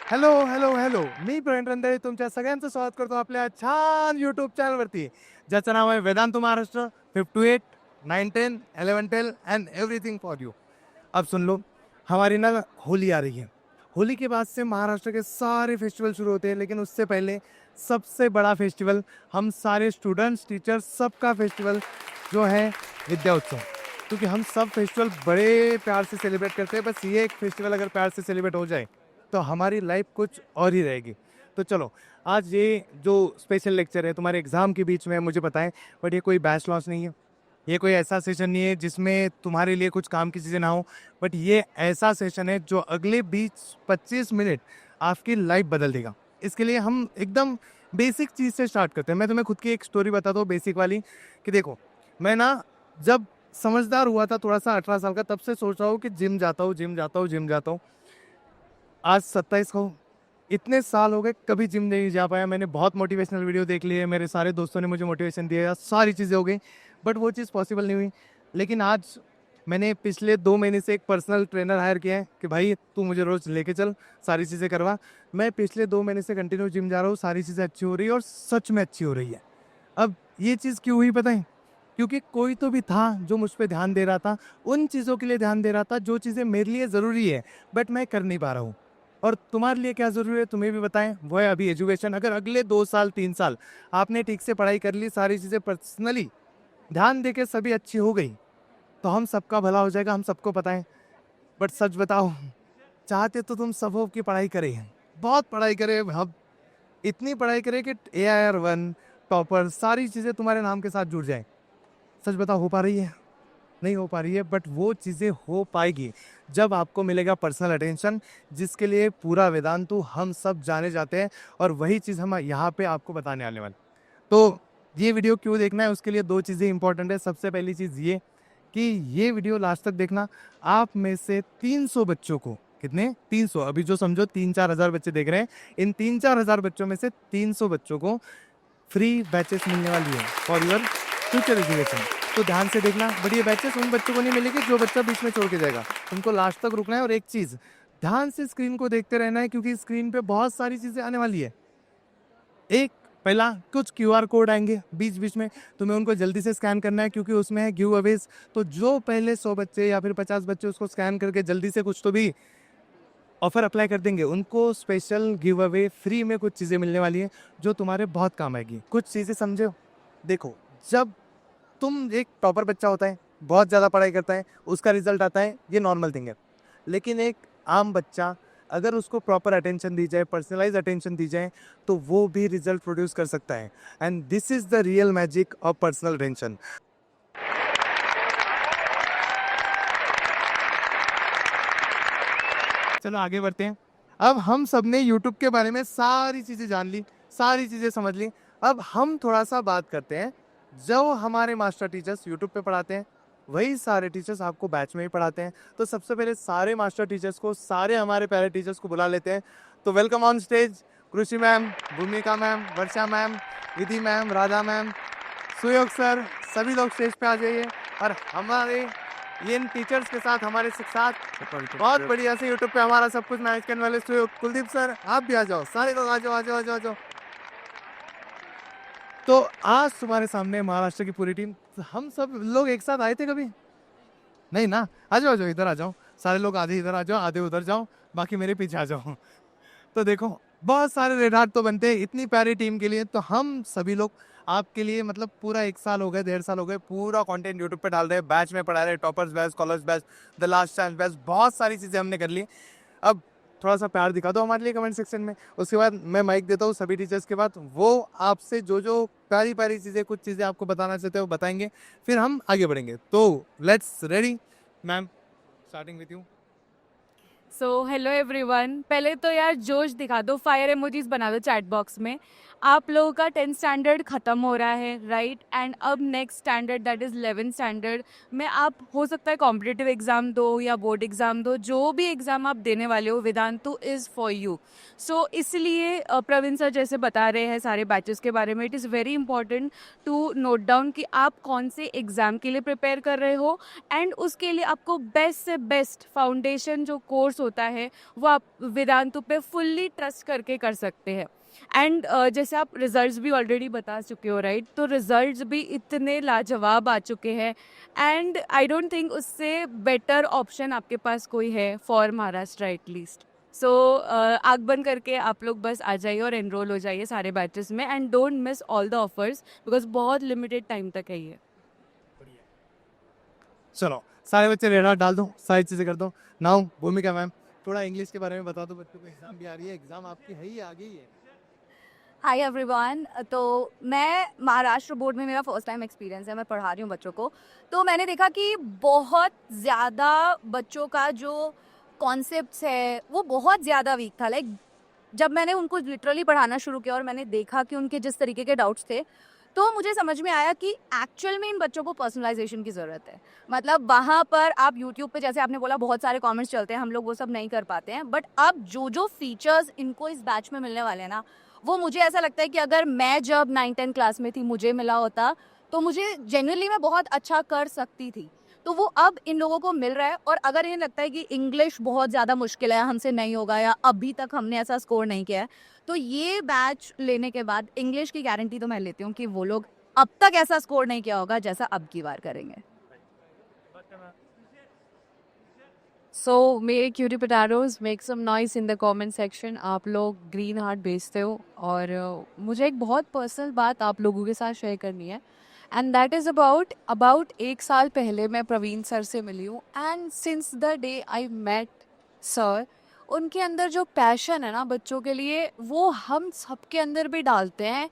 Hello hello hello, मी प्रवीण रंधारे तुमच्या सगळ्यांचं स्वागत करतो आपल्या छान यूट्यूब चॅनलवरती, ज्याचं नाव है Vedantu Maharashtra 58 9 10 11 12 and everything for you. अब सुन लो, हमारी ना होली आ रही है। होली के बाद से महाराष्ट्र के सारे फेस्टिवल शुरू होते हैं, लेकिन उससे पहले सबसे बड़ा फेस्टिवल, हम सारे स्टूडेंट्स टीचर्स सबका फेस्टिवल जो है विद्या उत्सव। क्योंकि हम सब फेस्टिवल बड़े प्यार से सेलिब्रेट करते हैं, बस ये एक फेस्टिवल अगर प्यार से सेलिब्रेट हो जाए तो हमारी लाइफ कुछ और ही रहेगी। तो चलो, आज ये जो स्पेशल लेक्चर है तुम्हारे एग्ज़ाम के बीच में, मुझे पता है, बट ये कोई बैच लॉस नहीं है। ये कोई ऐसा सेशन नहीं है जिसमें तुम्हारे लिए कुछ काम की चीज़ें ना हो, बट ये ऐसा सेशन है जो अगले 20-25 मिनट आपकी लाइफ बदल देगा। इसके लिए हम एकदम बेसिक चीज़ से स्टार्ट करते हैं। मैं तुम्हें खुद की एक स्टोरी बताता हूँ बेसिक वाली, कि देखो, मैं ना जब समझदार हुआ था थोड़ा सा 18 साल का, तब से सोच रहा हूँ कि जिम जाता हूँ, जिम जाता हूँ, जिम जाता हूँ। आज 27 को इतने साल हो गए, कभी जिम नहीं जा पाया। मैंने बहुत मोटिवेशनल वीडियो देख लिए, मेरे सारे दोस्तों ने मुझे मोटिवेशन दिया, सारी चीज़ें हो गई, बट वो चीज़ पॉसिबल नहीं हुई। लेकिन आज मैंने पिछले 2 महीने से एक पर्सनल ट्रेनर हायर किया है कि भाई तू मुझे रोज़ लेके चल, सारी चीज़ें करवा। मैं पिछले 2 महीने से कंटिन्यू जिम जा रहा हूँ, सारी चीज़ें अच्छी हो रही है और सच में अच्छी हो रही है। अब ये चीज़ क्यों हुई पता है? क्योंकि कोई तो भी था जो मुझ पे ध्यान दे रहा था, उन चीज़ों के लिए ध्यान दे रहा था जो चीज़ें मेरे लिए ज़रूरी है, बट मैं कर नहीं पा रहा हूँ। और तुम्हारे लिए क्या ज़रूरी है तुम्हें भी बताएं, वो है अभी एजुकेशन। अगर अगले 2 साल 3 साल आपने ठीक से पढ़ाई कर ली, सारी चीज़ें पर्सनली ध्यान दे के सभी अच्छी हो गई, तो हम सबका भला हो जाएगा, हम सबको पता है। बट सच बताओ, चाहते तो तुम सब हो कि पढ़ाई करें, बहुत पढ़ाई करें, हम इतनी पढ़ाई करें कि AIR 1 टॉपर सारी चीज़ें तुम्हारे नाम के साथ जुड़ जाएं। सच बताओ, हो पा रही है? नहीं हो पा रही है, बट वो चीज़ें हो पाएगी जब आपको मिलेगा पर्सनल अटेंशन, जिसके लिए पूरा वेदांतु हम सब जाने जाते हैं। और वही चीज़ हम यहाँ पे आपको बताने आने वाले। तो ये वीडियो क्यों देखना है, उसके लिए 2 चीज़ें इंपॉर्टेंट है। सबसे पहली चीज़ ये कि ये वीडियो लास्ट तक देखना। आप में से 300 बच्चों को, कितने? 300, अभी जो समझो 3-4 हज़ार बच्चे देख रहे हैं, इन 3-4 हज़ार बच्चों में से 300 बच्चों को फ्री बैचेस मिलने वाली है फॉर योर फ्यूचर एजुकेशन। तो ध्यान से देखना, बट ये बैचेस उन बच्चों को नहीं मिलेगी जो बच्चा बीच में छोड़ के जाएगा। तुमको लास्ट तक रुकना है, और एक चीज़ ध्यान से स्क्रीन को देखते रहना है, क्योंकि स्क्रीन पे बहुत सारी चीज़ें आने वाली है। एक पहला, कुछ QR कोड आएंगे बीच बीच में, तुम्हें उनको जल्दी से स्कैन करना है, क्योंकि उसमें है गिव अवेज। तो जो पहले 100 बच्चे या फिर 50 बच्चे उसको स्कैन करके जल्दी से कुछ तो भी ऑफर अप्लाई कर देंगे, उनको स्पेशल गिव अवे फ्री में कुछ चीज़ें मिलने वाली है जो तुम्हारे बहुत काम आएगी। कुछ चीज़ें समझो। देखो, जब तुम एक टॉपर बच्चा होता है, बहुत ज़्यादा पढ़ाई करता है, उसका रिजल्ट आता है, ये नॉर्मल थिंग है। लेकिन एक आम बच्चा, अगर उसको प्रॉपर अटेंशन दी जाए, पर्सनलाइज अटेंशन दी जाए, तो वो भी रिजल्ट प्रोड्यूस कर सकता है। And this is the real magic of personal attention. चलो आगे बढ़ते हैं। अब हम सब ने यूट्यूब के बारे में सारी चीज़ें जान ली, सारी चीज़ें समझ ली। अब हम थोड़ा सा बात करते हैं, जो हमारे मास्टर टीचर्स यूट्यूब पे पढ़ाते हैं, वही सारे टीचर्स आपको बैच में ही पढ़ाते हैं। तो सबसे पहले सारे मास्टर टीचर्स को, सारे हमारे प्यारे टीचर्स को बुला लेते हैं। तो वेलकम ऑन स्टेज कृषि मैम, भूमिका मैम, वर्षा मैम, विधि मैम, राधा मैम, सुयोग सर, सभी लोग स्टेज पे आ जाइए। और हमारे इन टीचर्स के साथ, हमारे साथ बहुत बढ़िया से यूट्यूब पे हमारा सब कुछ मैनेज करने वाले सुयोग कुलदीप सर, आप भी आ जाओ, सारे लोग आ जाओ, आ जाओ, आ जाओ, आ जाओ। तो आज तुम्हारे सामने महाराष्ट्र की पूरी टीम, हम सब लोग एक साथ आए थे कभी? नहीं ना? आ जाओ, आ जाओ, इधर आ जाओ, सारे लोग आधे इधर आ जाओ, आधे उधर जाओ, बाकी मेरे पीछे आ जाओ। तो देखो, बहुत सारे रेड हार्ट तो बनते हैं इतनी प्यारी टीम के लिए। तो हम सभी लोग आपके लिए, मतलब पूरा 1 साल हो गए, 1.5 साल हो गए, पूरा कंटेंट यूट्यूब पे डाल रहे हैं, बैच में पढ़ा रहे हैं, toppers batch, scholars batch, the last chance batch, बहुत सारी चीज़ें हमने कर ली। अब थोड़ा सा प्यार दिखा दो हमारे लिए कमेंट सेक्शन में। उसके बाद मैं माइक देता हूँ सभी टीचर्स के बाद, वो आपसे जो जो प्यारी प्यारी चीज़ें, कुछ चीज़ें आपको बताना चाहते हो वो बताएंगे, फिर हम आगे बढ़ेंगे। तो let's ready ma'am, starting with you. So hello everyone, पहले तो यार जोश दिखा दो, फायर इमोजीज बना दो चैट बॉक्स में। आप लोगों का 10th स्टैंडर्ड ख़त्म हो रहा है, राइट? एंड अब next standard, that is 11th standard में आप हो सकता है कॉम्पिटिटिव एग्ज़ाम दो या बोर्ड एग्ज़ाम दो, जो भी एग्ज़ाम आप देने वाले हो, वेदांतु इज़ फॉर यू। सो इसलिए प्रवीण सर जैसे बता रहे हैं सारे बैचेस के बारे में, it is very important to note down कि आप कौन से एग्ज़ाम के लिए प्रिपेयर कर रहे हो। एंड उसके लिए आपको बेस्ट से बेस्ट फाउंडेशन जो कोर्स होता है वो आप वेदांतु पे फुल्ली ट्रस्ट करके कर सकते हैं। एंड जैसे आप रिजल्ट्स भी ऑलरेडी बता चुके हो राइट, तो रिजल्ट्स भी इतने लाजवाब आ चुके हैं एंड आई डोंट थिंक उससे बेटर ऑप्शन आपके पास कोई है फॉर महाराष्ट्र एटलीस्ट। सो आग बंद करके आप लोग बस आ जाइए और एनरोल हो जाइए सारे बैचेस में and don't miss all the offers because बहुत लिमिटेड टाइम तक है ये। चलो सारे बच्चे रेडा डाल दो, सारी चीज़ें कर दो। नाउ भूमिका मैम, थोड़ा इंग्लिश के बारे में बता दो, बच्चों को एग्जाम भी आ रही है, एग्जाम आपकी है ही, आ गई है। Hi everyone. तो मैं महाराष्ट्र बोर्ड में मेरा फर्स्ट टाइम एक्सपीरियंस है, मैं पढ़ा रही हूँ बच्चों को। तो मैंने देखा कि बहुत ज़्यादा बच्चों का जो कॉन्सेप्ट्स है वो बहुत ज़्यादा वीक था। लाइक जब मैंने उनको लिटरली पढ़ाना शुरू किया और मैंने देखा कि उनके जिस तरीके के डाउट्स थे, तो मुझे समझ में आया कि एक्चुअल में इन बच्चों को पर्सनलाइजेशन की ज़रूरत है। मतलब वहाँ पर आप यूट्यूब पे जैसे आपने बोला बहुत सारे कमेंट्स चलते हैं, हम लोग वो सब नहीं कर पाते हैं, बट अब जो जो फीचर्स इनको इस बैच में मिलने वाले हैं ना, वो मुझे ऐसा लगता है कि अगर मैं जब 9-10 क्लास में थी मुझे मिला होता तो मुझे जेन्युइनली मैं बहुत अच्छा कर सकती थी। तो वो अब इन लोगों को मिल रहा है। और अगर इन्हें लगता है कि इंग्लिश बहुत ज़्यादा मुश्किल है, हमसे नहीं होगा या अभी तक हमने ऐसा स्कोर नहीं किया है, तो ये बैच लेने के बाद इंग्लिश की गारंटी तो मैं लेती हूँ कि वो लोग अब तक ऐसा स्कोर नहीं किया होगा जैसा अब की बार करेंगे। सो मेरे cutie patooties make some noise in the comment section. आप लोग ग्रीन हार्ट भेजते हो और मुझे एक बहुत पर्सनल बात आप लोगों के साथ शेयर करनी है एंड दैट इज़ अबाउट 1 साल पहले मैं प्रवीण सर से मिली हूँ and since the day I met sir, उनके अंदर जो पैशन है ना बच्चों के लिए वो हम सबके अंदर भी डालते हैं।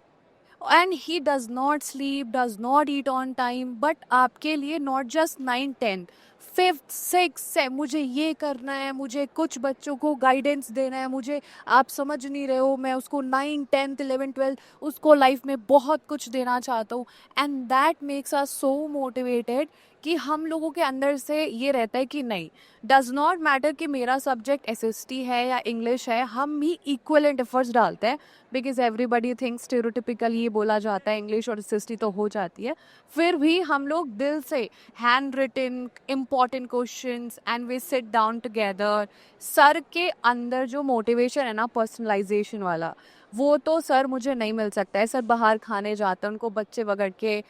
And he does not sleep, does not eat on time, but आपके लिए नॉट जस्ट 9-10 5th 6th है, मुझे ये करना है, मुझे कुछ बच्चों को गाइडेंस देना है, मुझे आप समझ नहीं रहे हो, मैं उसको 9 10th 11 12 उसको लाइफ में बहुत कुछ देना चाहता हूँ। And that makes us so motivated कि हम लोगों के अंदर से ये रहता है कि नहीं, डज नॉट मैटर कि मेरा सब्जेक्ट एसएसटी है या इंग्लिश है, हम भी इक्वलेंट एफर्ट्स डालते हैं बिकॉज एवरीबडी थिंक्स स्टेरियोटिपिकल ये बोला जाता है इंग्लिश और एसएसटी तो हो जाती है, फिर भी हम लोग दिल से hand written important questions and we sit down together. Sir के अंदर जो मोटिवेशन है ना पर्सनलाइजेशन वाला, वो तो सर मुझे नहीं मिल सकता है। सर बाहर खाने जाते हैं, उनको बच्चे वगड़ के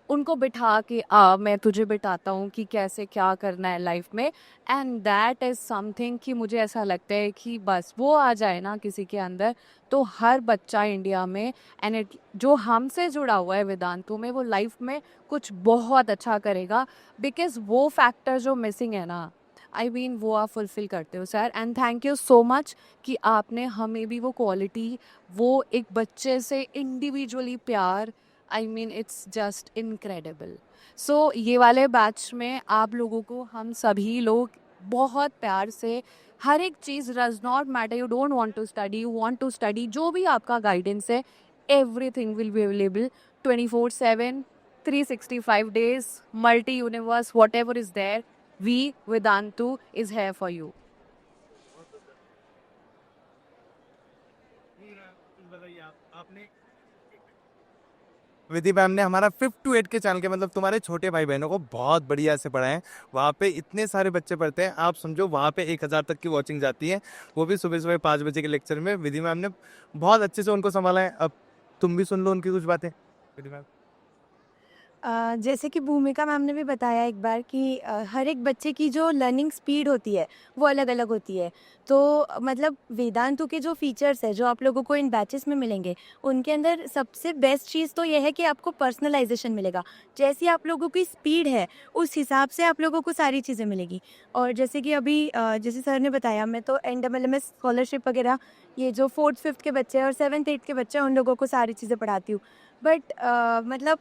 उनको बिठा के मैं तुझे बिठाता हूँ कि कैसे क्या करना है लाइफ में। एंड दैट इज़ समथिंग कि मुझे ऐसा लगता है कि बस वो आ जाए ना किसी के अंदर, तो हर बच्चा इंडिया में एंड इट जो हमसे जुड़ा हुआ है वेदांतु में वो लाइफ में कुछ बहुत अच्छा करेगा बिकॉज वो फैक्टर जो मिसिंग है ना, आई मीन वो आप फुलफिल करते हो sir. And thank you so much कि आपने हमें भी वो क्वालिटी, वो एक बच्चे से इंडिविजुअली प्यार, I mean it's just incredible. So ये वाले बैच में आप लोगों को हम सभी लोग बहुत प्यार से हर एक चीज़, does not matter you don't want to study, you want to study, जो भी आपका गाइडेंस है everything will be available 24/7 365 days, multi universe, whatever is there, we Vedantu is here for you. Vidhi ma'am ने हमारा 5th to 8 के channel के मतलब तुम्हारे छोटे भाई बहनों को बहुत बढ़िया से पढ़ाए हैं। वहाँ पे इतने सारे बच्चे पढ़ते हैं, आप समझो वहाँ पे 1000 तक की वॉचिंग जाती है, वो भी सुबह सुबह 5 बजे के लेक्चर में। विधि मैम ने बहुत अच्छे से उनको संभाला है। अब तुम भी सुन लो उनकी कुछ बातें। विधि मैम, जैसे कि भूमिका मैम ने भी बताया एक बार कि हर एक बच्चे की जो लर्निंग स्पीड होती है वो अलग अलग होती है। तो मतलब वेदांतु के जो फीचर्स है जो आप लोगों को इन बैचेस में मिलेंगे, उनके अंदर सबसे बेस्ट चीज़ तो यह है कि आपको पर्सनलाइजेशन मिलेगा। जैसी आप लोगों की स्पीड है उस हिसाब से आप लोगों को सारी चीज़ें मिलेगी। और जैसे कि अभी जैसे सर ने बताया, मैं तो NMLMS स्कॉलरशिप वगैरह ये जो 4th 5th के बच्चे हैं और 7th 8th के बच्चे हैं उन लोगों को सारी चीज़ें पढ़ाती हूँ। बट मतलब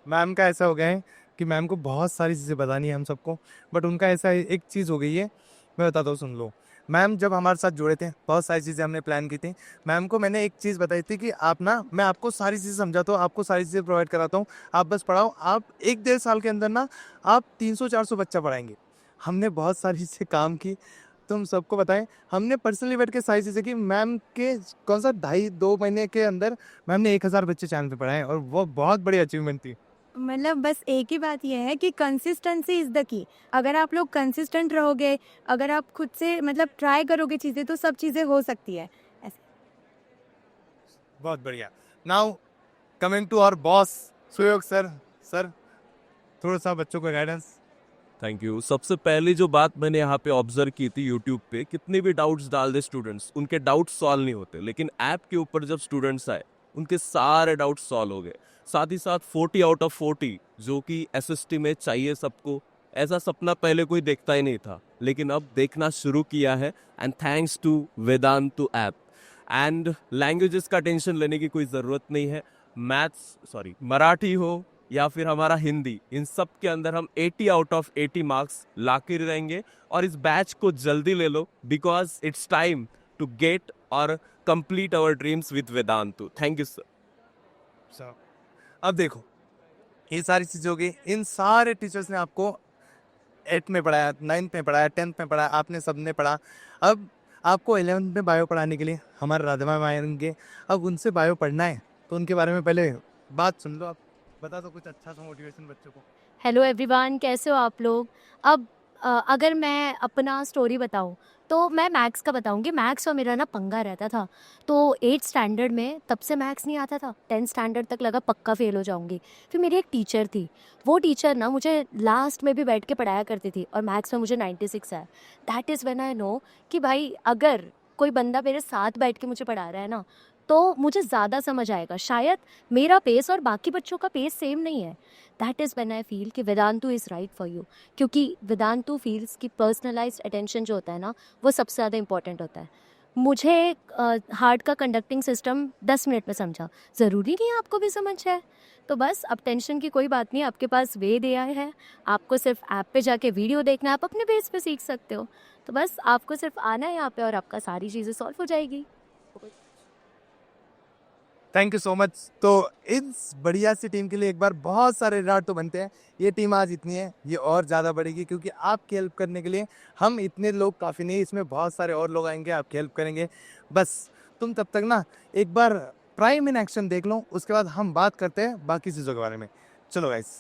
मैम का ऐसा हो गया है कि मैम को बहुत सारी चीज़ें बतानी है हम सबको, बट उनका ऐसा एक चीज़ हो गई है, मैं बताता हूँ, सुन लो। मैम जब हमारे साथ जुड़े थे बहुत सारी चीज़ें हमने प्लान की थी। मैम को मैंने एक चीज़ बताई थी कि आप ना, मैं आपको सारी चीज़ें समझाता हूँ, आपको सारी चीज़ें प्रोवाइड कराता हूँ, आप बस पढ़ाओ। आप 1-1.5 साल के अंदर ना आप 300-400 बच्चा पढ़ाएंगे। हमने बहुत सारी चीज़ें काम की, तुम सबको बताएं। हमने पर्सनली बैठ के सारी चीज़ें की। मैम के कौन सा 2.5-2 महीने के अंदर मैम ने 1000 बच्चे चैनल पे पढ़ाए और वो बहुत बड़ी अचीवमेंट थी। मतलब बस एक ही बात यह है कि कंसिस्टेंसी इज़ द की। अगर आप लोग कंसिस्टेंट रहोगे, अगर आप खुद से मतलब ट्राई करोगे चीज़ें, तो सब चीज़ें हो सकती है। ऐसे। बहुत बढ़िया। Now coming to our boss Suyog sir. Sir, थोड़ा सा बच्चों को गाइडेंस। Thank you. सबसे पहली जो बात मैंने यहाँ पे ऑब्जर्व की थी यूट्यूब पे, कितने भी डाउट्स डाल दे स्टूडेंट्स, उनके डाउट्स सॉल्व नहीं होते, लेकिन ऐप के ऊपर जब स्टूडेंट्स आए उनके सारे डाउट्स सॉल्व हो गए। साथ ही साथ 40 आउट ऑफ 40 जो कि एसएसटी में चाहिए सबको, ऐसा सपना पहले कोई देखता ही नहीं था, लेकिन अब देखना शुरू किया है, and thanks to Vedantu app. And languages का टेंशन लेने की कोई ज़रूरत नहीं है। मराठी हो या फिर हमारा हिंदी, इन सब के अंदर हम 80 आउट ऑफ 80 मार्क्स ला के रहेंगे। और इस बैच को जल्दी ले लो, because it's time to get और complete our dreams with Vedantu. Thank you sir. Sir, अब देखो, ये सारी चीज़ें हो गई। इन सारे टीचर्स ने आपको 8th में पढ़ाया, 9th में पढ़ाया, 10th में पढ़ाया, आपने सबने पढ़ा। अब आपको 11th में बायो पढ़ाने के लिए हमारे राधा मैम आएंगे। अब उनसे बायो पढ़ना है तो उनके बारे में पहले बात सुन लो। आप बता दो कुछ अच्छा सा मोटिवेशन बच्चों को। हेलो एवरीवन, कैसे हो आप लोग। अब अगर मैं अपना स्टोरी बताऊं तो मैं मैथ्स का बताऊंगी। मैथ्स और मेरा ना पंगा रहता था। तो 8th स्टैंडर्ड में तब से मैथ्स नहीं आता था, 10th स्टैंडर्ड तक लगा पक्का फेल हो जाऊंगी। फिर मेरी एक टीचर थी, वो टीचर ना मुझे लास्ट में भी बैठ के पढ़ाया करती थी, और मैथ्स में मुझे 96 आया। That is when I know कि भाई अगर कोई बंदा मेरे साथ बैठ के मुझे पढ़ा रहा है ना, तो मुझे ज़्यादा समझ आएगा। शायद मेरा पेस और बाकी बच्चों का पेस सेम नहीं है। That is when I feel कि Vedantu is right for you, क्योंकि वेदांतु फील्स की पर्सनलाइज्ड अटेंशन जो होता है ना, वो सबसे ज़्यादा इंपॉर्टेंट होता है। मुझे हार्ट का कंडक्टिंग सिस्टम 10 मिनट में समझा, ज़रूरी नहीं है आपको भी समझ है। तो बस अब टेंशन की कोई बात नहीं, आपके पास वे दिया है। आपको सिर्फ ऐप पे जाके वीडियो देखना है, आप अपने बेस पे सीख सकते हो। तो बस आपको सिर्फ आना है यहाँ पे और आपका सारी चीज़ें सॉल्व हो जाएगी। Thank you so much. तो इस बढ़िया सी टीम के लिए एक बार बहुत सारे रिजॉर्ट तो बनते हैं। ये टीम आज इतनी है, ये और ज़्यादा बढ़ेगी, क्योंकि आपकी हेल्प करने के लिए हम इतने लोग काफ़ी नहीं, इसमें बहुत सारे और लोग आएंगे, आपकी हेल्प करेंगे। बस तुम तब तक ना एक बार प्राइम इन एक्शन देख लो, उसके बाद हम बात करते हैं बाकी चीज़ों के बारे में। चलो गाइस।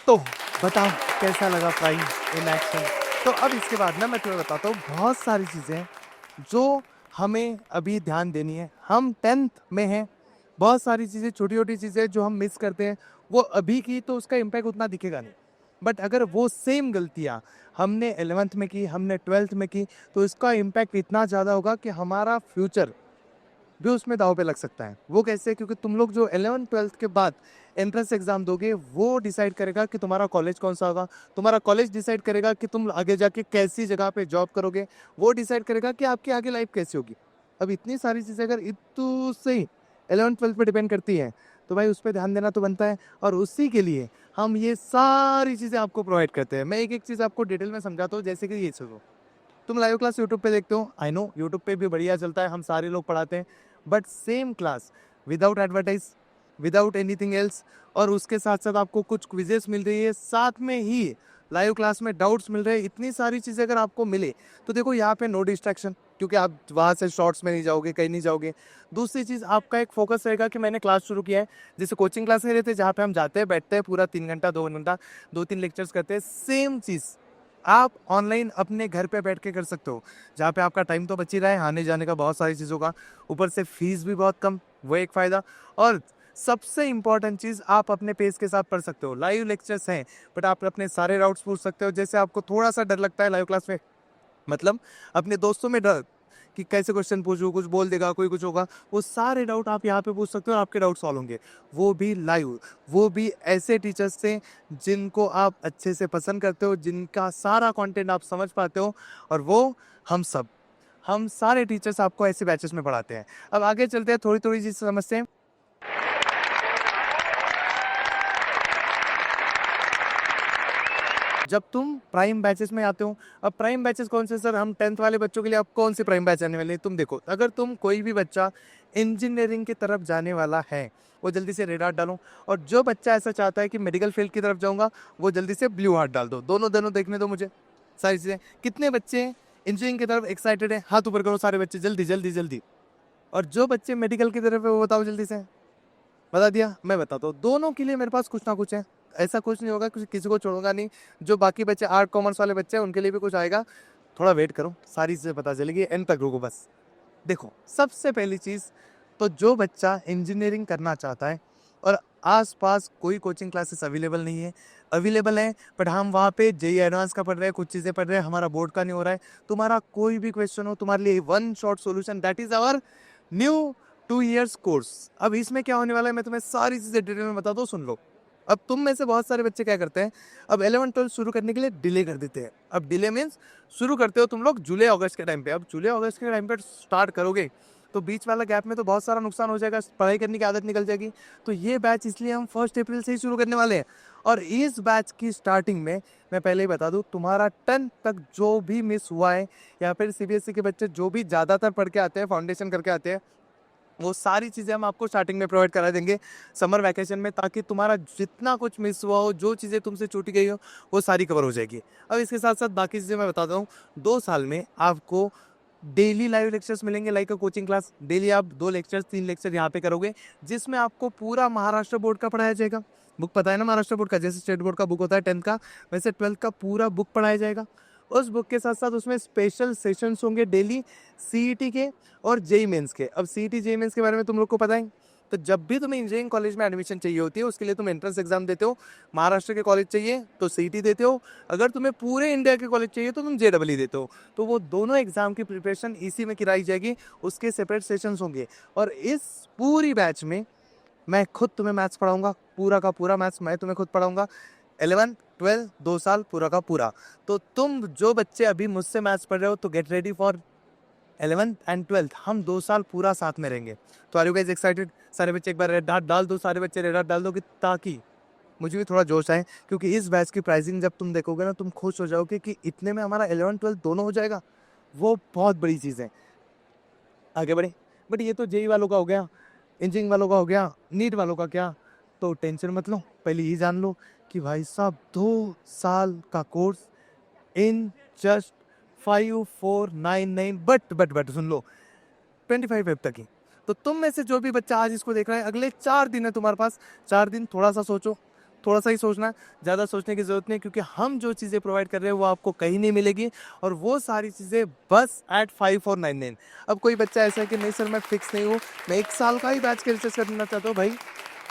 तो बताओ कैसा लगा प्राइम इन एक्शन। तो अब इसके बाद ना मैं तुम्हें बताता हूँ बहुत सारी चीज़ें जो हमें अभी ध्यान देनी है। हम 10th में हैं, बहुत सारी चीज़ें, छोटी छोटी चीज़ें जो हम मिस करते हैं, वो अभी की तो उसका इम्पैक्ट उतना दिखेगा नहीं। बट अगर वो सेम गलतियाँ हमने 11th में की, हमने 12th में की, तो इसका इम्पैक्ट इतना ज़्यादा होगा कि हमारा फ्यूचर भी उसमें दाव पे लग सकता है। वो कैसे? क्योंकि तुम लोग जो 11th 12th के बाद एंट्रेंस एग्जाम दोगे, वो डिसाइड करेगा कि तुम्हारा कॉलेज कौन सा होगा। तुम्हारा कॉलेज डिसाइड करेगा कि तुम आगे जाके कैसी जगह पे जॉब करोगे। वो डिसाइड करेगा कि आपकी आगे लाइफ कैसी होगी। अब इतनी सारी चीज़ें अगर इतू से ही 11th 12th पे डिपेंड करती है, तो भाई उस पर ध्यान देना तो बनता है। और उसी के लिए हम ये सारी चीज़ें आपको प्रोवाइड करते हैं। मैं एक एक चीज़ आपको डिटेल में समझाता हूँ। जैसे कि ये सुनो, तुम लाइव क्लास यूट्यूब पे देखते हो, आई नो यूट्यूब पे भी बढ़िया चलता है, हम सारे लोग पढ़ाते हैं। But same class without advertise, without anything else, और उसके साथ साथ आपको कुछ क्विजेस मिल रही है, साथ में ही लाइव क्लास में डाउट्स मिल रहे हैं। इतनी सारी चीज़ें अगर आपको मिले तो देखो यहाँ पे नो डिस्ट्रैक्शन, क्योंकि आप वहाँ से शॉर्ट्स में नहीं जाओगे, कहीं नहीं जाओगे। दूसरी चीज़, आपका एक फोकस रहेगा कि मैंने क्लास शुरू किया है। जैसे कोचिंग क्लास नहीं रहते जहाँ पे हम जाते हैं, बैठते हैं पूरा 3 घंटा 2 घंटा 2-3 लेक्चर्स करते हैं, सेम चीज़ आप ऑनलाइन अपने घर पे बैठ के कर सकते हो, जहाँ पे आपका टाइम तो बच ही रहा है आने जाने का, बहुत सारी चीज़ों का, ऊपर से फीस भी बहुत कम, वो एक फ़ायदा। और सबसे इंपॉर्टेंट चीज़, आप अपने पेस के साथ पढ़ सकते हो। लाइव लेक्चर्स हैं, बट आप अपने सारे डाउट्स पूछ सकते हो। जैसे आपको थोड़ा सा डर लगता है लाइव क्लास में, मतलब अपने दोस्तों में डर कि कैसे क्वेश्चन पूछूं, कुछ बोल देगा कोई, कुछ होगा, वो सारे डाउट आप यहाँ पे पूछ सकते हो और आपके डाउट सॉल्व होंगे। वो भी लाइव, वो भी ऐसे टीचर्स से जिनको आप अच्छे से पसंद करते हो, जिनका सारा कंटेंट आप समझ पाते हो। और वो हम सारे टीचर्स आपको ऐसे बैचेस में पढ़ाते हैं। अब आगे चलते हैं, थोड़ी थोड़ी चीज़ समझते हैं। जब तुम प्राइम बैचेस में आते हो, अब प्राइम बैचेस कौन से सर? हम 10th वाले बच्चों के लिए अब कौन सी प्राइम बैच आने वाली है? तुम देखो, अगर तुम कोई भी बच्चा इंजीनियरिंग की तरफ जाने वाला है, वो जल्दी से रेड हार्ट डालो। और जो बच्चा ऐसा चाहता है कि मेडिकल फील्ड की तरफ जाऊंगा, वो जल्दी से ब्लू हार्ट डाल दो। दोनों दोनों देखने दो मुझे सारी चीज़ें। कितने बच्चे इंजीनियरिंग की तरफ एक्साइटेड है? हाथ ऊपर करो सारे बच्चे, जल्दी जल्दी जल्दी। और जो बच्चे मेडिकल की तरफ है वो बताओ जल्दी से। बता दिया? मैं बताता हूँ, दोनों के लिए मेरे पास कुछ ना कुछ है। ऐसा कुछ नहीं होगा, किसी को छोड़ूंगा नहीं। जो बाकी बच्चे आर्ट कॉमर्स वाले बच्चे हैं, उनके लिए भी कुछ आएगा। थोड़ा वेट करो, सारी चीज़ें पता चलेगी, एंड तक रुको बस। देखो, सबसे पहली चीज़ तो जो बच्चा इंजीनियरिंग करना चाहता है और आसपास कोई कोचिंग क्लासेस अवेलेबल नहीं है, अवेलेबल है बट हम वहाँ पे जेई एडवांस का पढ़ रहे हैं, कुछ चीज़ें पढ़ रहे हैं, हमारा बोर्ड का नहीं हो रहा है। तुम्हारा कोई भी क्वेश्चन हो, तुम्हारे लिए one short solution, that is our new 2 years course. अब इसमें क्या होने वाला है, मैं तुम्हें सारी चीज़ें डिटेल में बताता हूँ, सुन लो। अब तुम में से बहुत सारे बच्चे क्या करते हैं, अब 11-12 शुरू करने के लिए डिले कर देते हैं। अब डिले मीन्स शुरू करते हो तुम लोग जुलाई अगस्त के टाइम पे। अब जुलाई अगस्त के टाइम पे स्टार्ट करोगे तो बीच वाला गैप में तो बहुत सारा नुकसान हो जाएगा, पढ़ाई करने की आदत निकल जाएगी। तो ये बैच इसलिए हम 1 अप्रैल से ही शुरू करने वाले हैं। और इस बैच की स्टार्टिंग में मैं पहले ही बता दूं, तुम्हारा 10th तक जो भी मिस हुआ है, या फिर सीबीएसई के बच्चे जो भी ज़्यादातर पढ़ के आते हैं, फाउंडेशन करके आते हैं, वो सारी चीज़ें हम आपको स्टार्टिंग में प्रोवाइड करा देंगे समर वैकेशन में, ताकि तुम्हारा जितना कुछ मिस हुआ हो, जो चीज़ें तुमसे छूटी गई हो, वो सारी कवर हो जाएगी। अब इसके साथ साथ बाकी चीज़ें मैं बताता हूँ। 2 साल में आपको डेली लाइव लेक्चर्स मिलेंगे, like a coaching class. Daily आप 2 लेक्चर 3 लेक्चर यहाँ पे करोगे, जिसमें आपको पूरा महाराष्ट्र बोर्ड का पढ़ाया जाएगा। बुक पता है ना महाराष्ट्र बोर्ड का? जैसे स्टेट बोर्ड का बुक होता है 10th का, वैसे 12th का पूरा बुक पढ़ाया जाएगा। उस बुक के साथ साथ उसमें स्पेशल सेशंस होंगे डेली, सीईटी के और जेई मेंस के। अब सीईटी जेई मेंस के बारे में तुम लोग को पता है। तो जब भी तुम्हें इंजीनियरिंग कॉलेज में एडमिशन चाहिए होती है, उसके लिए तुम एंट्रेंस एग्जाम देते हो। महाराष्ट्र के कॉलेज चाहिए तो सीईटी देते हो, अगर तुम्हें पूरे इंडिया के कॉलेज चाहिए तो तुम जेडब्ल्यू देते हो। तो वो दोनों एग्जाम की प्रिपरेशन इसी में कराई जाएगी, उसके सेपरेट सेशंस होंगे। और इस पूरी बैच में मैं खुद तुम्हें मैथ्स पढ़ाऊंगा, पूरा का पूरा मैथ्स मैं तुम्हें खुद पढ़ाऊंगा। 11, 12 2 साल पूरा का पूरा। तो तुम जो बच्चे अभी मुझसे मैथ्स पढ़ रहे हो, तो get ready for 11th and 12th। हम 2 साल पूरा साथ में रहेंगे। तो आर यू गाइस एक्साइटेड? सारे बच्चे एक बार रेड हार्ट डाल दो, सारे बच्चे रेड हार्ट डाल दो, कि ताकि मुझे भी थोड़ा जोश आए। क्योंकि इस बैच की प्राइसिंग जब तुम देखोगे ना, तुम खुश हो जाओगे कि इतने में हमारा 11-12 दोनों हो जाएगा। वो बहुत बड़ी चीज़ है। आगे बढ़े। बट ये तो जेई वालों का हो गया, इंजीनियरिंग वालों का हो गया, नीट वालों का क्या? तो टेंशन मत लो, पहले ये जान लो कि भाई साहब 2 साल का course in just 5499। But soon low, 25 web तक ही। तो तुम में से जो भी बच्चा आज इसको देख रहा है, अगले 4 दिन है तुम्हारे पास। 4 दिन थोड़ा सा सोचो, थोड़ा सा ही सोचना है, ज़्यादा सोचने की ज़रूरत नहीं, क्योंकि हम जो चीज़ें प्रोवाइड कर रहे हैं वो आपको कहीं नहीं मिलेगी। और वो सारी चीज़ें बस एट 5499। अब कोई बच्चा ऐसा है कि नहीं सर मैं फिक्स नहीं हूँ, मैं 1 साल का ही बैच के रिसर्च करना चाहता हूँ, भाई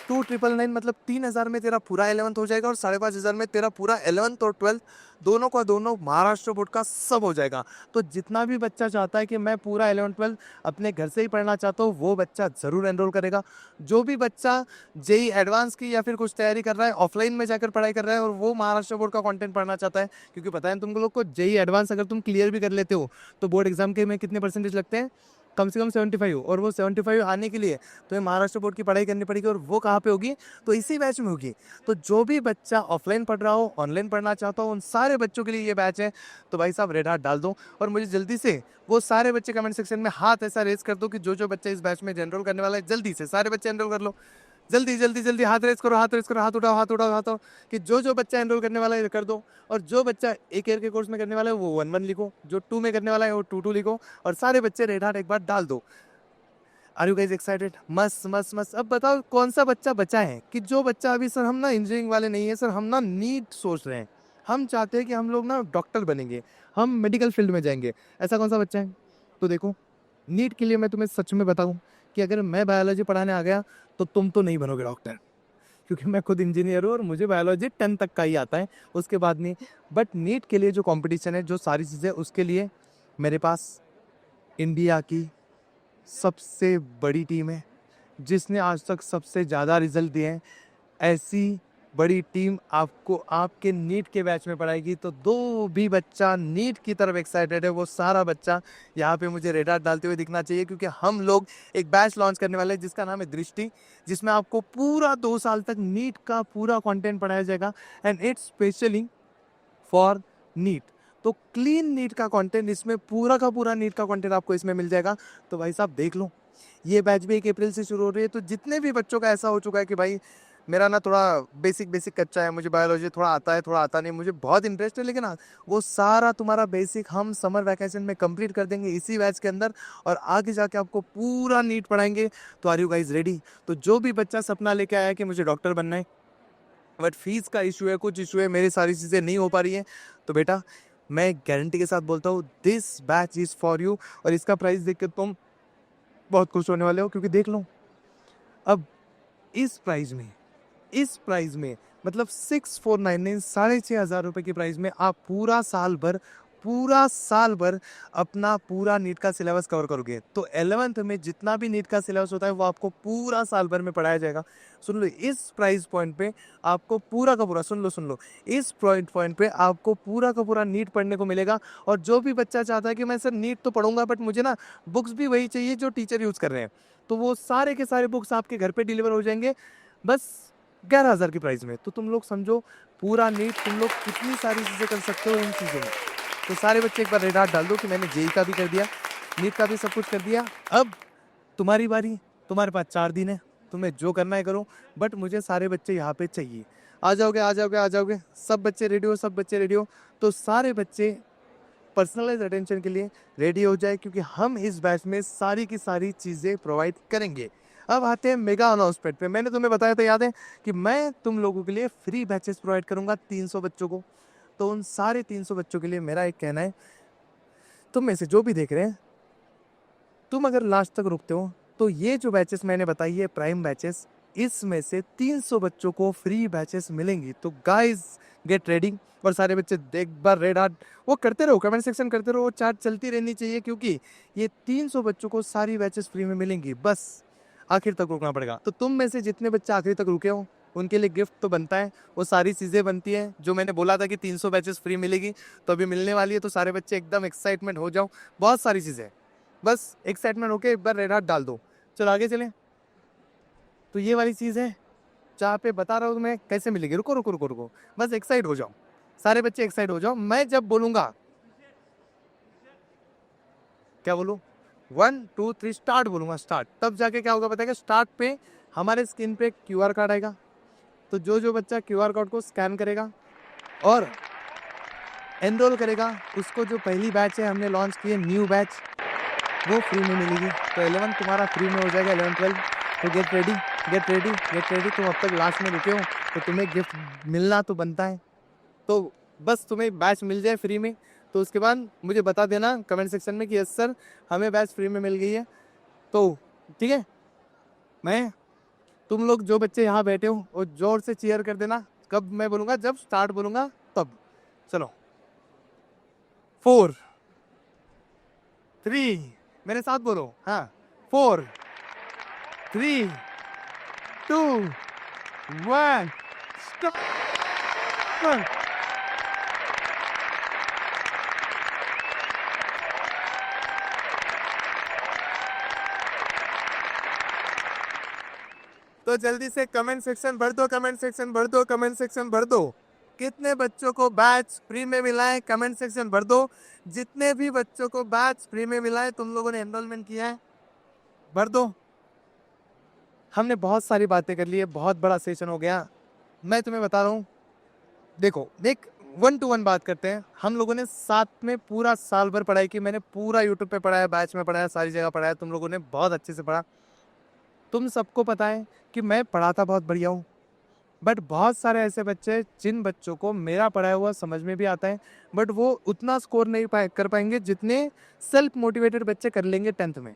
2999 मतलब 3000 में तेरा पूरा 11th हो जाएगा, और 5500 में तेरा पूरा 11th और 12th दोनों का दोनों महाराष्ट्र बोर्ड का सब हो जाएगा। तो जितना भी बच्चा चाहता है कि मैं पूरा 11-12 अपने घर से ही पढ़ना चाहता हूँ, वो बच्चा ज़रूर एनरोल करेगा। जो भी बच्चा जेई एडवांस की या फिर कुछ तैयारी कर रहा है, ऑफलाइन में जाकर पढ़ाई कर रहा है, और वो महाराष्ट्र बोर्ड का कंटेंट पढ़ना चाहता है, क्योंकि पता है तुम लोग को जेई एडवांस अगर तुम क्लियर भी कर लेते हो तो बोर्ड एग्जाम के में कितने परसेंटेज लगते हैं? कम से कम 75 हो। और वो 75 आने के लिए तुम्हें महाराष्ट्र बोर्ड की पढ़ाई करनी पड़ेगी, और वो कहाँ पे होगी? तो इसी बैच में होगी। तो जो भी बच्चा ऑफलाइन पढ़ रहा हो, ऑनलाइन पढ़ना चाहता हो, उन सारे बच्चों के लिए ये बैच है। तो भाई साहब रेड हार्ट डाल दो, और मुझे जल्दी से वो सारे बच्चे कमेंट सेक्शन में हाथ ऐसा रेज कर दो कि जो बच्चा इस बैच में एनरोल करने वाला है, जल्दी से सारे बच्चे एनरोल कर लो। जल्दी जल्दी जल्दी हाथ रेज करो, हाथ रेज करो, हाथ उठाओ, हाथ उठाओ, हाथ उठाओ, कि जो बच्चा एनरोल करने वाला है कर दो। और जो बच्चा 1 ईयर के कोर्स में करने वाला है वो 1-1 लिखो, जो 2 में करने वाला है वो 2-2 लिखो, और सारे बच्चे रेड हार्ट एक बार डाल दो। Are you guys excited? मस्त मस्त मस्त। अब बताओ कौन सा बच्चा बचा है कि जो बच्चा अभी सर हम ना इंजीनियरिंग वाले नहीं है, सर हम ना नीट सोच रहे हैं, हम चाहते हैं कि हम लोग ना डॉक्टर बनेंगे, हम मेडिकल फील्ड में जाएंगे, ऐसा कौन सा बच्चा है? तो देखो, नीट के लिए मैं तुम्हें सच में बताऊं कि अगर मैं बायोलॉजी पढ़ाने आ गया तो तुम तो नहीं बनोगे डॉक्टर, क्योंकि मैं खुद इंजीनियर हूँ और मुझे बायोलॉजी 10 तक का ही आता है, उसके बाद नहीं। बट नीट के लिए जो कंपटीशन है, जो सारी चीज़ें, उसके लिए मेरे पास इंडिया की सबसे बड़ी टीम है जिसने आज तक सबसे ज़्यादा रिजल्ट दिए हैं। ऐसी बड़ी टीम आपको आपके नीट के बैच में पढ़ाएगी। तो दो भी बच्चा नीट की तरफ एक्साइटेड है, वो सारा बच्चा यहाँ पे मुझे रेड आर्ट डालते हुए दिखना चाहिए, क्योंकि हम लोग एक बैच लॉन्च करने वाले हैं जिसका नाम है दृष्टि, जिसमें आपको पूरा 2 साल तक नीट का पूरा कंटेंट पढ़ाया जाएगा and it's specially for NEET. तो क्लीन नीट का कंटेंट, इसमें पूरा का पूरा नीट का कंटेंट आपको इसमें मिल जाएगा। तो भाई साहब देख लो, ये बैच भी 1 अप्रैल से शुरू हो रही है। तो जितने भी बच्चों का ऐसा हो चुका है कि भाई मेरा ना थोड़ा बेसिक कच्चा है, मुझे बायोलॉजी थोड़ा आता है, थोड़ा आता नहीं, मुझे बहुत इंटरेस्ट है, लेकिन वो सारा तुम्हारा बेसिक हम समर वैकेशन में कंप्लीट कर देंगे इसी बैच के अंदर, और आगे जाके आपको पूरा नीट पढ़ाएंगे। तो आर यू गाइज रेडी? तो जो भी बच्चा सपना लेके आया कि मुझे डॉक्टर बनना है बट फीस का इशू है, कुछ इशू है, मेरी सारी चीज़ें नहीं हो पा रही हैं, तो बेटा मैं गारंटी के साथ बोलता हूँ this batch is for you. और इसका प्राइस देख के तुम बहुत खुश होने वाले हो, क्योंकि देख लो अब इस प्राइस में मतलब 6499 6,500 रुपये की प्राइस में आप पूरा साल भर अपना पूरा नीट का सिलेबस कवर करोगे। तो 11th में जितना भी नीट का सिलेबस होता है वो आपको पूरा साल भर में पढ़ाया जाएगा। सुन लो, इस प्राइस पॉइंट पे आपको पूरा का पूरा, सुन लो, इस पॉइंट पे आपको पूरा का पूरा नीट पढ़ने को मिलेगा। और जो भी बच्चा चाहता है कि मैं सर नीट तो पढ़ूंगा बट मुझे ना बुक्स भी वही चाहिए जो टीचर यूज़ कर रहे हैं, तो वो सारे के सारे बुक्स आपके घर पे डिलीवर हो जाएंगे बस 11,000 की प्राइस में। तो तुम लोग समझो पूरा नीट तुम लोग कितनी सारी चीज़ें कर सकते हो इन चीज़ों में। तो सारे बच्चे एक बार रेड आर्ट डाल दो कि मैंने जेई का भी कर दिया, नीट का भी सब कुछ कर दिया, अब तुम्हारी बारी, तुम्हारे पास 4 दिन है, तुम्हें जो करना है करो, बट मुझे सारे बच्चे यहाँ पे चाहिए। आ जाओगे, सब बच्चे रेडी हो। तो सारे बच्चे पर्सनलाइज अटेंशन के लिए रेडी हो जाए, क्योंकि हम इस बैच में सारी की सारी चीज़ें प्रोवाइड करेंगे। अब आते हैं मेगा अनाउंसमेंट पे। मैंने तुम्हें बताया था, याद है, कि मैं तुम लोगों के लिए फ्री बैचेस प्रोवाइड करूंगा 300 बच्चों को। तो उन सारे 300 बच्चों के लिए मेरा एक कहना है, तुम में से जो भी देख रहे हैं, तुम अगर लास्ट तक रुकते हो तो ये जो बैचेस मैंने बताई है प्राइम बैचेस, इसमें से 300 बच्चों को फ्री बैचेस मिलेंगी। तो गाइज गेट रेडी। और सारे बच्चे एक बार रेड आर्ट वो करते रहो, कमेंट सेक्शन करते रहो, वो चार्ट चलती रहनी चाहिए, क्योंकि ये 300 बच्चों को सारी बैचेस फ्री में मिलेंगी, बस आखिर तक रुकना पड़ेगा। तो तुम में से जितने बच्चे आखिर तक रुके हो उनके लिए गिफ्ट तो बनता है, वो सारी चीज़ें बनती हैं जो मैंने बोला था कि 300 बैचेस फ्री मिलेगी, तो अभी मिलने वाली है। तो सारे बच्चे एकदम एक्साइटमेंट हो जाओ, बहुत सारी चीज़ें, बस एक्साइटमेंट होके एक बार रेड हार्ट डाल दो। चलो आगे चलें। तो ये वाली चीज़ है जहाँ पे बता रहा हूँ तुम्हें कैसे मिलेगी। रुको, बस एक्साइट हो जाओ, सारे बच्चे एक्साइट हो जाओ। मैं जब बोलूँगा, क्या बोलूँ, 1 2 3 स्टार्ट बोलूँगा, स्टार्ट, तब जाके क्या होगा बताएगा। स्टार्ट पे हमारे स्क्रीन पे QR कार्ड आएगा, तो जो बच्चा QR कोड को स्कैन करेगा और एनरोल करेगा, उसको जो पहली बैच है हमने लॉन्च की है न्यू बैच, वो फ्री में मिलेगी। तो 11 तुम्हारा फ्री में हो जाएगा, 11 12। तो गेट रेडी। तुम अब तक लास्ट में रुके हो तो तुम्हें गिफ्ट मिलना तो बनता है, तो बस तुम्हें बैच मिल जाए फ्री में, तो उसके बाद मुझे बता देना कमेंट सेक्शन में कि यस सर हमें बैच फ्री में मिल गई है। तो ठीक है, तुम लोग जो बच्चे यहाँ बैठे हो वो जोर से चीयर कर देना कब मैं बोलूँगा, जब स्टार्ट बोलूँगा तब। चलो 4 3, मेरे साथ बोलो, हाँ, 4 3 2 1 स्टार्ट। तो जल्दी से कमेंट सेक्शन भर दो, कितने बच्चों को बैच फ्री में मिला है, कमेंट सेक्शन भर दो। जितने भी बच्चों को बैच फ्री में मिला है, तुम लोगों ने एनरोलमेंट किया है, भर दो। हमने बहुत सारी बातें कर ली है, बहुत बड़ा सेशन हो गया। मैं तुम्हें बता रहा हूँ, देखो एक 1 to 1 बात करते हैं। हम लोगों ने साथ में पूरा साल भर पढ़ाई की, मैंने पूरा यूट्यूब पे पढ़ाया, बैच में पढ़ाया, सारी जगह पढ़ाया, तुम लोगों ने बहुत अच्छे से पढ़ा। तुम सबको पता है कि मैं पढ़ाता बहुत बढ़िया हूँ, बट बहुत सारे ऐसे बच्चे जिन बच्चों को मेरा पढ़ाया हुआ समझ में भी आता है, बट वो उतना स्कोर नहीं कर पाएंगे जितने सेल्फ मोटिवेटेड बच्चे कर लेंगे 10th में।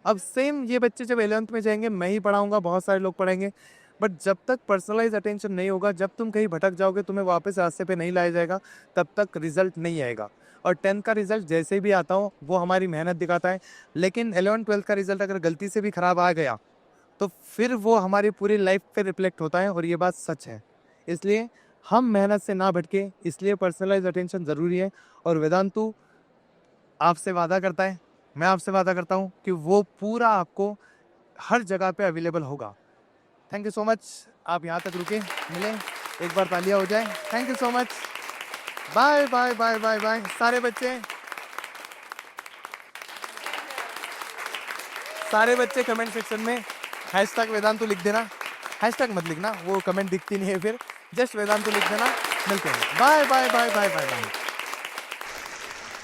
अब सेम ये बच्चे जब 11th में जाएंगे, मैं ही पढ़ाऊंगा, बहुत सारे लोग पढ़ेंगे, बट जब तक पर्सनलाइज अटेंशन नहीं होगा, जब तुम कहीं भटक जाओगे, तुम्हें वापस रास्ते पे नहीं लाया जाएगा, तब तक रिजल्ट नहीं आएगा। और 10th का रिजल्ट जैसे भी आता हो वो हमारी मेहनत दिखाता है, लेकिन 11th 12th का रिजल्ट अगर गलती से भी खराब आ गया तो फिर वो हमारी पूरी लाइफ पे रिफ्लेक्ट होता है, और ये बात सच है। इसलिए हम मेहनत से ना भटके, इसलिए पर्सनलाइज अटेंशन ज़रूरी है। और वेदांतु आपसे वादा करता है, मैं आपसे वादा करता हूँ कि वो पूरा आपको हर जगह पे अवेलेबल होगा। थैंक यू सो मच, आप यहाँ तक रुके, मिले, एक बार तालियां हो जाए। Thank you so much, bye bye bye bye bye. सारे बच्चे कमेंट सेक्शन में हैशटैग वेदांतु लिख देना। हैशटैग मत लिखना, वो कमेंट दिखती नहीं है फिर, जस्ट वेदांतु लिख देना। मिलते हैं, bye bye bye bye bye bye.